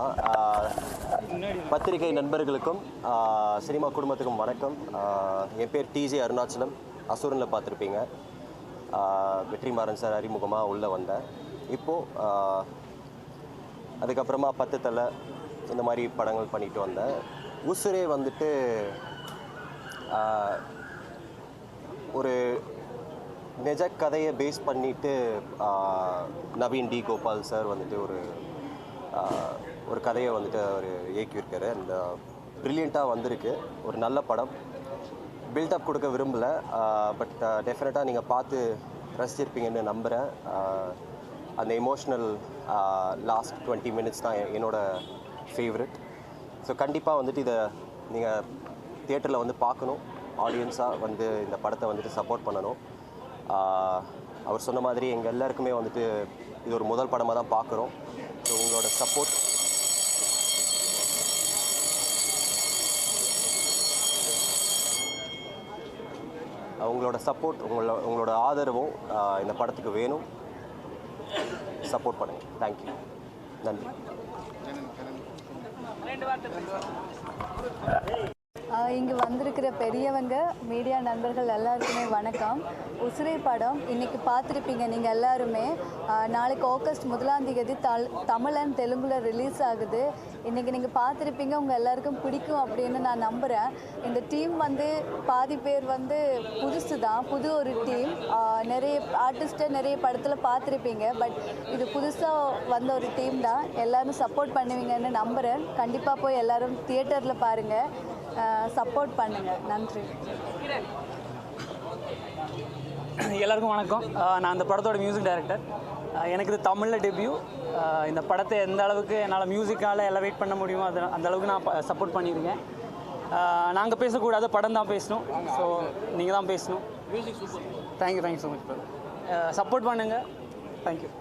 தான். பத்திரிகை நண்பர்களுக்கும் சினிமா குடும்பத்துக்கும் வணக்கம். என் பேர் டிஜே அருணாச்சலம். அசுரனில் பார்த்துருப்பீங்க. வெற்றிமாறன் சார் அறிமுகமாக உள்ளே வந்தேன். இப்போது அதுக்கப்புறமா 10 தலை இந்த மாதிரி படங்கள் பண்ணிட்டு வந்தேன். உசுரே வந்துட்டு ஒரு நிஜ கதையை பேஸ் பண்ணிவிட்டு நவீன் டி கோபால் சார் வந்துட்டு ஒரு கதையை வந்துட்டு அவர் இயக்கியிருக்காரு. அந்த ப்ரில்லியண்ட்டாக வந்திருக்கு. ஒரு நல்ல படம். பில்டப் கொடுக்க விரும்பலை, பட் டெஃபினட்டாக நீங்கள் பார்த்து ரசிச்சிருப்பீங்கன்னு நம்புகிறேன். அந்த எமோஷ்னல் லாஸ்ட் 20 மினிட்ஸ் தான் என்னோடய ஃபேவரட். ஸோ கண்டிப்பாக வந்துட்டு இதை நீங்கள் தியேட்டரில் வந்து பார்க்கணும். ஆடியன்ஸாக வந்து இந்த படத்தை வந்துட்டு சப்போர்ட் பண்ணணும். அவர் சொன்ன மாதிரி எங்கள் எல்லாருக்குமே வந்துட்டு இது ஒரு முதல் படமாக தான் பார்க்குறோம். ஸோ உங்களோட சப்போர்ட் உங்களோட ஆதரவும் இந்த படத்துக்கு வேணும். சப்போர்ட் பண்ணுங்கள். தேங்க்யூ. நன்றி. இங்கே வந்திருக்கிற பெரியவங்க, மீடியா நண்பர்கள் எல்லாருக்குமே வணக்கம். உசுரை படம் இன்றைக்கி பார்த்துருப்பீங்க நீங்கள் எல்லாருமே. நாளைக்கு ஆகஸ்ட் 1ஆம் தேதி தமிழ் தெலுங்குல ரிலீஸ் ஆகுது. இன்றைக்கி நீங்கள் பார்த்துருப்பீங்க, உங்கள் எல்லாருக்கும் பிடிக்கும் அப்படின்னு நான் நம்புகிறேன். இந்த டீம் வந்து பாதி பேர் வந்து புதுசு தான், புது ஒரு டீம். நிறைய ஆர்டிஸ்ட்டை நிறைய படத்தில் பார்த்துருப்பீங்க, பட் இது புதுசாக வந்த ஒரு டீம் தான். எல்லோரும் சப்போர்ட் பண்ணுவீங்கன்னு நம்புகிறேன். கண்டிப்பாக போய் எல்லோரும் தியேட்டரில் பாருங்கள், சப்போர்ட் பண்ணுங்கள். நன்றி. எல்லாருக்கும் வணக்கம். நான் இந்த படத்தோட மியூசிக் டைரக்டர். எனக்கு இது தமிழில் டெபியூ. இந்த படத்தை எந்த அளவுக்கு என்னால் மியூசிக்கால் எலவேட் பண்ண முடியுமோ அந்த அளவுக்கு நான் சப்போர்ட் பண்ணியிருக்கேன். நாங்கள் பேசக்கூடாது, படம் தான் பேசணும். ஸோ நீங்கள் தான் பேசணும். Thank you so much. சப்போர்ட் பண்ணுங்கள். தேங்க்யூ.